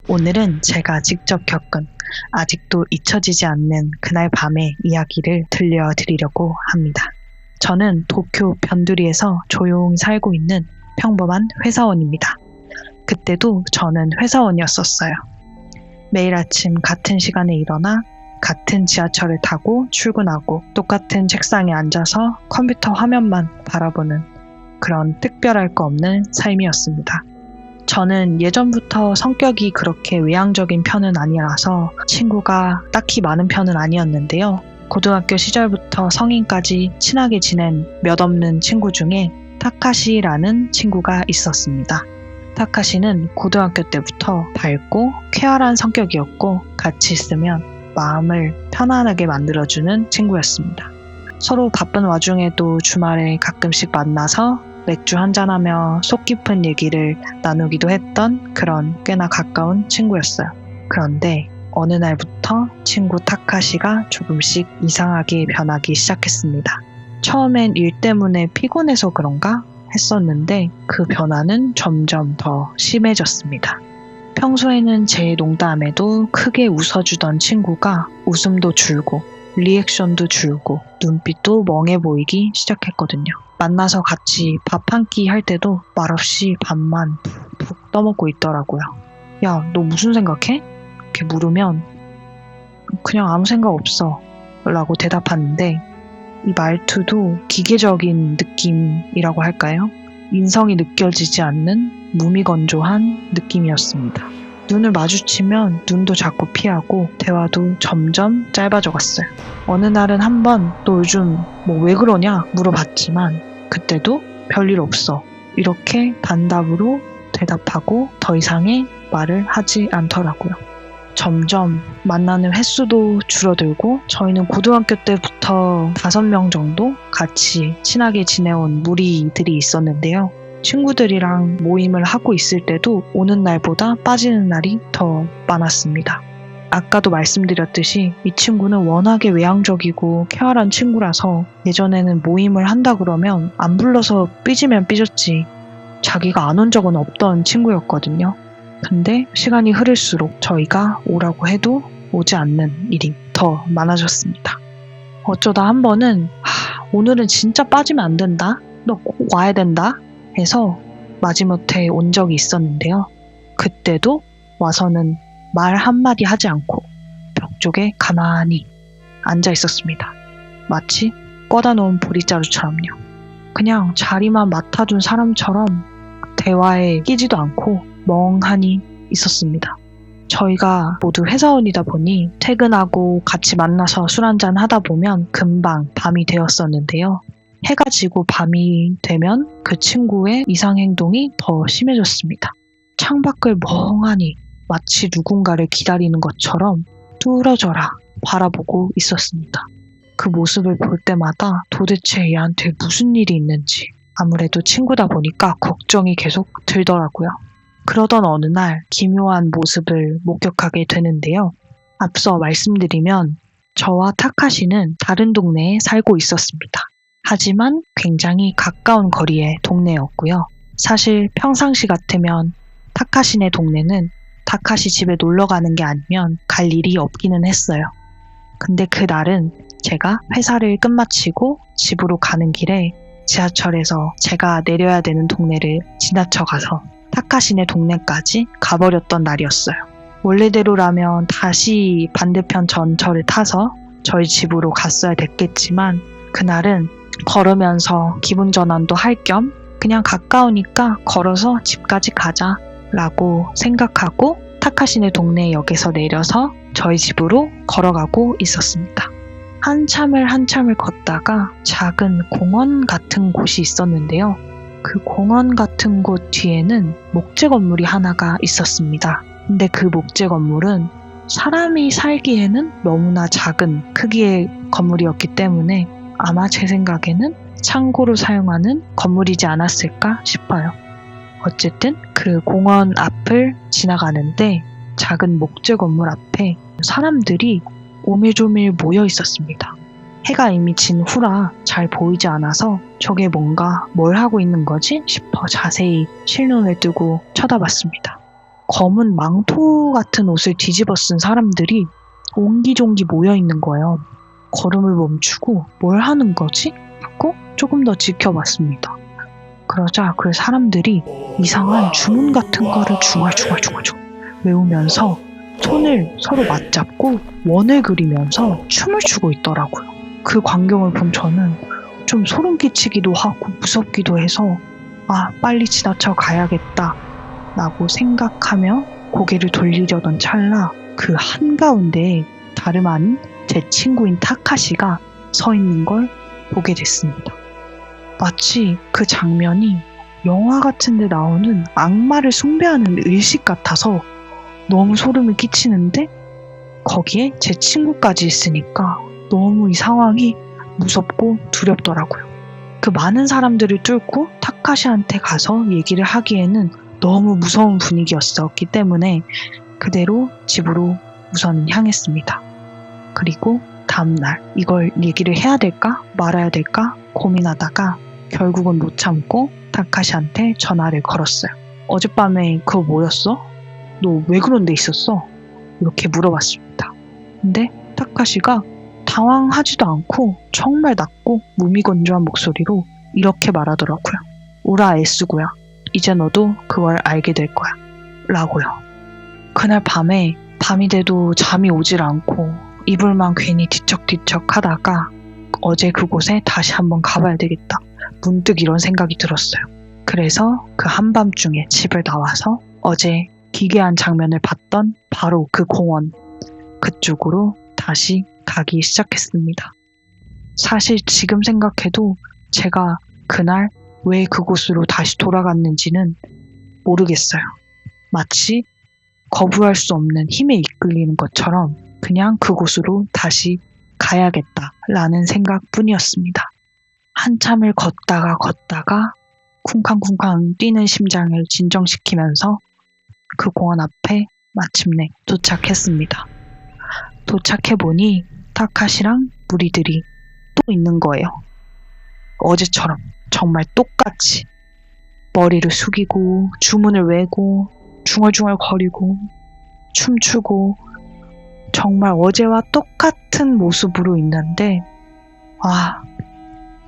오늘은 제가 직접 겪은 아직도 잊혀지지 않는 그날 밤의 이야기를 들려드리려고 합니다. 저는 도쿄 변두리에서 조용히 살고 있는 평범한 회사원입니다. 그때도 저는 회사원이었었어요. 매일 아침 같은 시간에 일어나 같은 지하철을 타고 출근하고 똑같은 책상에 앉아서 컴퓨터 화면만 바라보는 그런 특별할 거 없는 삶이었습니다. 저는 예전부터 성격이 그렇게 외향적인 편은 아니라서 친구가 딱히 많은 편은 아니었는데요. 고등학교 시절부터 성인까지 친하게 지낸 몇 없는 친구 중에 타카시라는 친구가 있었습니다. 타카시는 고등학교 때부터 밝고 쾌활한 성격이었고 같이 있으면 마음을 편안하게 만들어주는 친구였습니다. 서로 바쁜 와중에도 주말에 가끔씩 만나서 맥주 한잔하며 속 깊은 얘기를 나누기도 했던 그런 꽤나 가까운 친구였어요. 그런데 어느 날부터 친구 타카시가 조금씩 이상하게 변하기 시작했습니다. 처음엔 일 때문에 피곤해서 그런가 했었는데 그 변화는 점점 더 심해졌습니다. 평소에는 제 농담에도 크게 웃어주던 친구가 웃음도 줄고 리액션도 줄고 눈빛도 멍해 보이기 시작했거든요. 만나서 같이 밥 한 끼 할 때도 말없이 밥만 푹푹 떠먹고 있더라고요. 야, 너 무슨 생각해? 이렇게 물으면 그냥 아무 생각 없어 라고 대답하는데 이 말투도 기계적인 느낌이라고 할까요? 인성이 느껴지지 않는 무미건조한 느낌이었습니다. 눈을 마주치면 눈도 자꾸 피하고 대화도 점점 짧아져 갔어요. 어느 날은 한번 너 요즘 뭐 왜 그러냐 물어봤지만 그때도 별일 없어 이렇게 단답으로 대답하고 더 이상의 말을 하지 않더라고요. 점점 만나는 횟수도 줄어들고 저희는 고등학교 때부터 5명 정도 같이 친하게 지내온 무리들이 있었는데요. 친구들이랑 모임을 하고 있을 때도 오는 날보다 빠지는 날이 더 많았습니다. 아까도 말씀드렸듯이 이 친구는 워낙에 외향적이고 쾌활한 친구라서 예전에는 모임을 한다 그러면 안 불러서 삐지면 삐졌지 자기가 안 온 적은 없던 친구였거든요. 근데 시간이 흐를수록 저희가 오라고 해도 오지 않는 일이 더 많아졌습니다. 어쩌다 한 번은 오늘은 진짜 빠지면 안 된다. 너 꼭 와야 된다. 해서 마지못해 온 적이 있었는데요. 그때도 와서는 말 한마디 하지 않고 벽 쪽에 가만히 앉아 있었습니다. 마치 꿔다 놓은 보리자루처럼요. 그냥 자리만 맡아둔 사람처럼 대화에 끼지도 않고 멍하니 있었습니다. 저희가 모두 회사원이다 보니 퇴근하고 같이 만나서 술 한잔 하다 보면 금방 밤이 되었었는데요. 해가 지고 밤이 되면 그 친구의 이상행동이 더 심해졌습니다. 창밖을 멍하니 마치 누군가를 기다리는 것처럼 뚫어져라 바라보고 있었습니다. 그 모습을 볼 때마다 도대체 얘한테 무슨 일이 있는지 아무래도 친구다 보니까 걱정이 계속 들더라고요. 그러던 어느 날 기묘한 모습을 목격하게 되는데요. 앞서 말씀드리면 저와 타카시는 다른 동네에 살고 있었습니다. 하지만 굉장히 가까운 거리의 동네였고요. 사실 평상시 같으면 타카시네 동네는 타카시 집에 놀러 가는 게 아니면 갈 일이 없기는 했어요. 근데 그날은 제가 회사를 끝마치고 집으로 가는 길에 지하철에서 제가 내려야 되는 동네를 지나쳐 가서 타카시네 동네까지 가버렸던 날이었어요. 원래대로라면 다시 반대편 전철을 타서 저희 집으로 갔어야 됐겠지만 그날은 걸으면서 기분 전환도 할 겸 그냥 가까우니까 걸어서 집까지 가자라고 생각하고 타카시네 동네 역에서 내려서 저희 집으로 걸어가고 있었습니다. 한참을 걷다가 작은 공원 같은 곳이 있었는데요. 그 공원 같은 곳 뒤에는 목재 건물이 하나가 있었습니다. 근데 그 목재 건물은 사람이 살기에는 너무나 작은 크기의 건물이었기 때문에 아마 제 생각에는 창고로 사용하는 건물이지 않았을까 싶어요. 어쨌든 그 공원 앞을 지나가는데 작은 목재 건물 앞에 사람들이 오밀조밀 모여 있었습니다. 해가 이미 진 후라 잘 보이지 않아서 저게 뭔가 뭘 하고 있는 거지 싶어 자세히 실눈을 뜨고 쳐다봤습니다. 검은 망토 같은 옷을 뒤집어 쓴 사람들이 옹기종기 모여 있는 거예요. 걸음을 멈추고 뭘 하는 거지? 하고 조금 더 지켜봤습니다. 그러자 그 사람들이 이상한 주문 같은 거를 중얼중얼 외우면서 손을 서로 맞잡고 원을 그리면서 춤을 추고 있더라고요. 그 광경을 본 저는 좀 소름 끼치기도 하고 무섭기도 해서 빨리 지나쳐 가야겠다 라고 생각하며 고개를 돌리려던 찰나 그 한가운데에 다름 아닌 제 친구인 타카시가 서 있는 걸 보게 됐습니다. 마치 그 장면이 영화 같은 데 나오는 악마를 숭배하는 의식 같아서 너무 소름을 끼치는데 거기에 제 친구까지 있으니까 너무 이 상황이 무섭고 두렵더라고요. 그 많은 사람들을 뚫고 타카시한테 가서 얘기를 하기에는 너무 무서운 분위기였었기 때문에 그대로 집으로 우선 향했습니다. 그리고 다음날 이걸 얘기를 해야 될까 말아야 될까 고민하다가 결국은 못 참고 타카시한테 전화를 걸었어요. 어젯밤에 그거 뭐였어? 너 왜 그런 데 있었어? 이렇게 물어봤습니다. 근데 타카시가 당황하지도 않고 정말 낮고 무미건조한 목소리로 이렇게 말하더라고요. 우라 애쓰고야. 이제 너도 그걸 알게 될 거야. 라고요. 그날 밤이 돼도 잠이 오질 않고 이불만 괜히 뒤척뒤척 하다가 어제 그곳에 다시 한번 가봐야 되겠다. 문득 이런 생각이 들었어요. 그래서 그 한밤중에 집을 나와서 어제 기괴한 장면을 봤던 바로 그 공원 그쪽으로 다시 가기 시작했습니다. 사실 지금 생각해도 제가 그날 왜 그곳으로 다시 돌아갔는지는 모르겠어요. 마치 거부할 수 없는 힘에 이끌리는 것처럼 그냥 그곳으로 다시 가야겠다라는 생각뿐이었습니다. 한참을 걷다가 쿵쾅쿵쾅 뛰는 심장을 진정시키면서 그 공원 앞에 마침내 도착했습니다. 도착해보니 타카시랑 무리들이 또 있는 거예요. 어제처럼 정말 똑같이 머리를 숙이고 주문을 외고 중얼중얼 거리고 춤추고 정말 어제와 똑같은 모습으로 있는데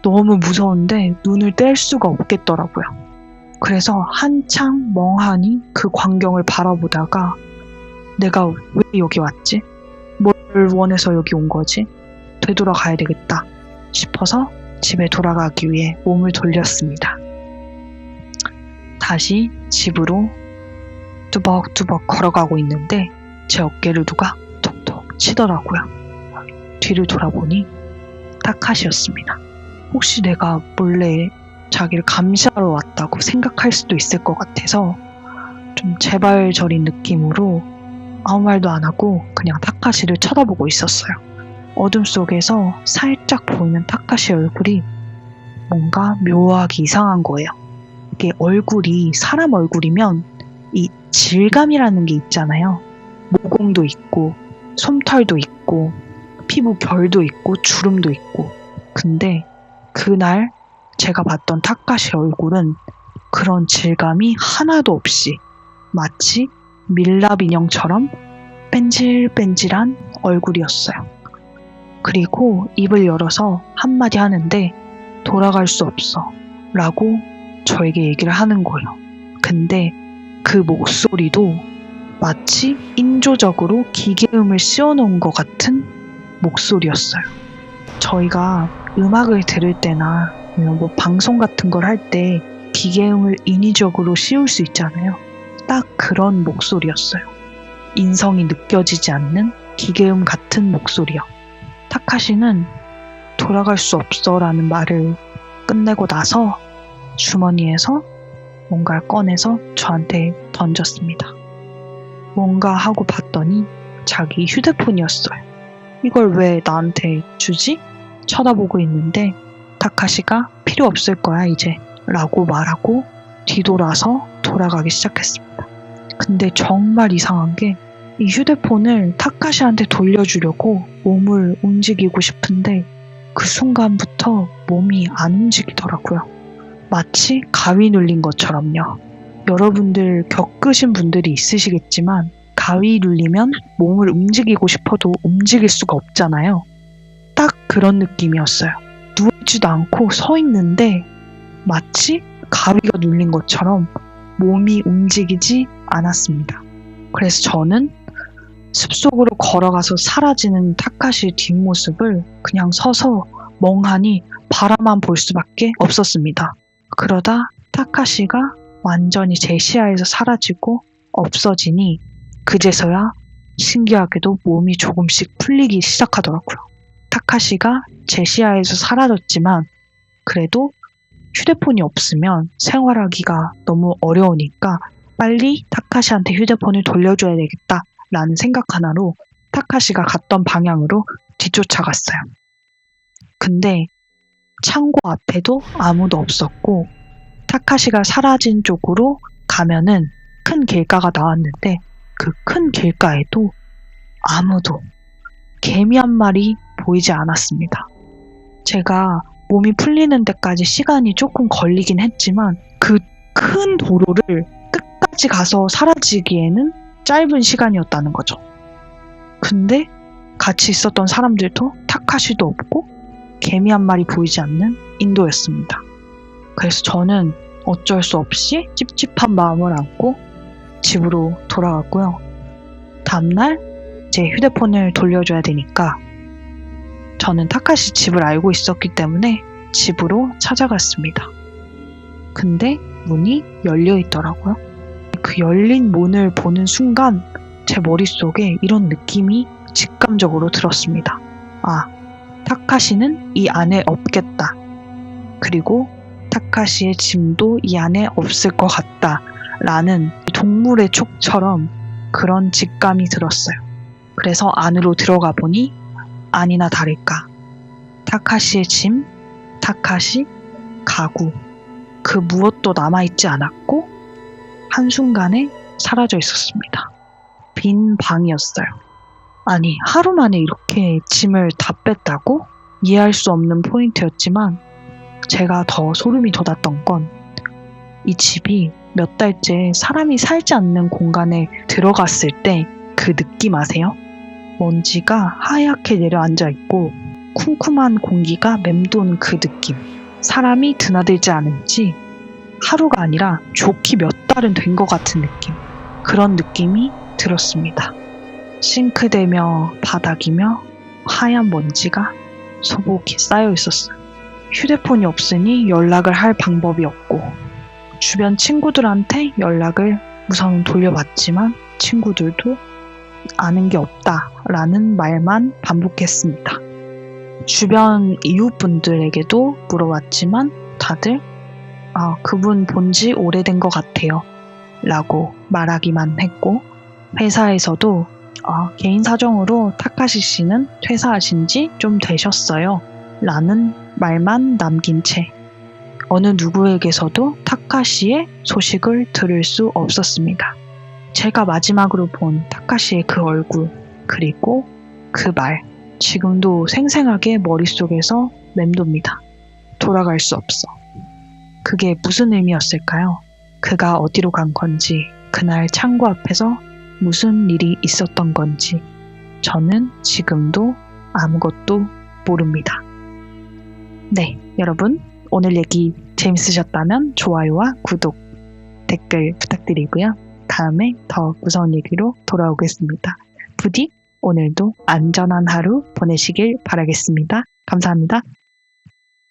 너무 무서운데 눈을 뗄 수가 없겠더라고요. 그래서 한창 멍하니 그 광경을 바라보다가 내가 왜 여기 왔지? 뭘 원해서 여기 온 거지? 되돌아가야 되겠다 싶어서 집에 돌아가기 위해 몸을 돌렸습니다. 다시 집으로 뚜벅뚜벅 걸어가고 있는데 제 어깨를 누가 톡톡 치더라고요. 뒤를 돌아보니 타카시였습니다. 혹시 내가 몰래 자기를 감시하러 왔다고 생각할 수도 있을 것 같아서 좀 재발절인 느낌으로 아무 말도 안 하고 그냥 타카시를 쳐다보고 있었어요. 어둠 속에서 살짝 보이는 타카시 얼굴이 뭔가 묘하게 이상한 거예요. 이게 얼굴이 사람 얼굴이면 이 질감이라는 게 있잖아요. 모공도 있고 솜털도 있고 피부 결도 있고 주름도 있고 근데 그날 제가 봤던 타카시 얼굴은 그런 질감이 하나도 없이 마치 밀랍 인형처럼 뺀질뺀질한 얼굴이었어요. 그리고 입을 열어서 한마디 하는데 돌아갈 수 없어 라고 저에게 얘기를 하는 거예요. 근데 그 목소리도 마치 인조적으로 기계음을 씌워놓은 것 같은 목소리였어요. 저희가 음악을 들을 때나 뭐 방송 같은 걸 할 때 기계음을 인위적으로 씌울 수 있잖아요. 딱 그런 목소리였어요. 인성이 느껴지지 않는 기계음 같은 목소리요. 타카시는 돌아갈 수 없어 라는 말을 끝내고 나서 주머니에서 뭔가를 꺼내서 저한테 던졌습니다. 뭔가 하고 봤더니 자기 휴대폰이었어요. 이걸 왜 나한테 주지? 쳐다보고 있는데 타카시가 필요 없을 거야 이제 라고 말하고 뒤돌아서 돌아가기 시작했습니다. 근데 정말 이상한 게 이 휴대폰을 타카시한테 돌려주려고 몸을 움직이고 싶은데 그 순간부터 몸이 안 움직이더라고요. 마치 가위 눌린 것처럼요. 여러분들 겪으신 분들이 있으시겠지만 가위 눌리면 몸을 움직이고 싶어도 움직일 수가 없잖아요. 딱 그런 느낌이었어요. 누워있지도 않고 서 있는데 마치 가위가 눌린 것처럼 몸이 움직이지 않았습니다. 그래서 저는 숲속으로 걸어가서 사라지는 타카시의 뒷모습을 그냥 서서 멍하니 바라만 볼 수밖에 없었습니다. 그러다 타카시가 완전히 제 시야에서 사라지고 없어지니 그제서야 신기하게도 몸이 조금씩 풀리기 시작하더라고요. 타카시가 제 시야에서 사라졌지만 그래도 휴대폰이 없으면 생활하기가 너무 어려우니까 빨리 타카시한테 휴대폰을 돌려줘야 되겠다 라는 생각 하나로 타카시가 갔던 방향으로 뒤쫓아갔어요. 근데 창고 앞에도 아무도 없었고 타카시가 사라진 쪽으로 가면은 큰 길가가 나왔는데 그 큰 길가에도 아무도, 개미 한 마리 보이지 않았습니다. 제가 몸이 풀리는 데까지 시간이 조금 걸리긴 했지만 그 큰 도로를 끝까지 가서 사라지기에는 짧은 시간이었다는 거죠. 근데 같이 있었던 사람들도 타카시도 없고 개미 한 마리 보이지 않는 인도였습니다. 그래서 저는 어쩔 수 없이 찝찝한 마음을 안고 집으로 돌아갔고요. 다음날 제 휴대폰을 돌려줘야 되니까 저는 타카시 집을 알고 있었기 때문에 집으로 찾아갔습니다. 근데 문이 열려 있더라고요. 그 열린 문을 보는 순간 제 머릿속에 이런 느낌이 직감적으로 들었습니다. 아, 타카시는 이 안에 없겠다. 그리고 타카시의 짐도 이 안에 없을 것 같다. 라는 동물의 촉처럼 그런 직감이 들었어요. 그래서 안으로 들어가 보니 아니나 다를까 타카시의 짐, 타카시, 가구 그 무엇도 남아있지 않았고 한순간에 사라져 있었습니다. 빈 방이었어요. 아니, 하루 만에 이렇게 짐을 다 뺐다고? 이해할 수 없는 포인트였지만 제가 더 소름이 돋았던 건 이 집이 몇 달째 사람이 살지 않는 공간에 들어갔을 때 그 느낌 아세요? 먼지가 하얗게 내려앉아 있고 쿰쿰한 공기가 맴도는 그 느낌. 사람이 드나들지 않은 지 하루가 아니라 좋게 몇 달은 된 것 같은 느낌. 그런 느낌이 들었습니다. 싱크대며 바닥이며 하얀 먼지가 소복히 쌓여 있었어요. 휴대폰이 없으니 연락을 할 방법이 없고 주변 친구들한테 연락을 우선 돌려봤지만 친구들도 아는 게 없다라는 말만 반복했습니다. 주변 이웃분들에게도 물어봤지만 다들 그분 본지 오래된 것 같아요 라고 말하기만 했고 회사에서도 개인 사정으로 타카시 씨는 퇴사하신 지 좀 되셨어요 라는 말만 남긴 채 어느 누구에게서도 타카시의 소식을 들을 수 없었습니다. 제가 마지막으로 본 타카시의 그 얼굴 그리고 그 말 지금도 생생하게 머릿속에서 맴돕니다. 돌아갈 수 없어. 그게 무슨 의미였을까요? 그가 어디로 간 건지 그날 창고 앞에서 무슨 일이 있었던 건지 저는 지금도 아무것도 모릅니다. 네, 여러분 오늘 얘기 재밌으셨다면 좋아요와 구독, 댓글 부탁드리고요. 다음에 더 무서운 얘기로 돌아오겠습니다. 부디 오늘도 안전한 하루 보내시길 바라겠습니다. 감사합니다.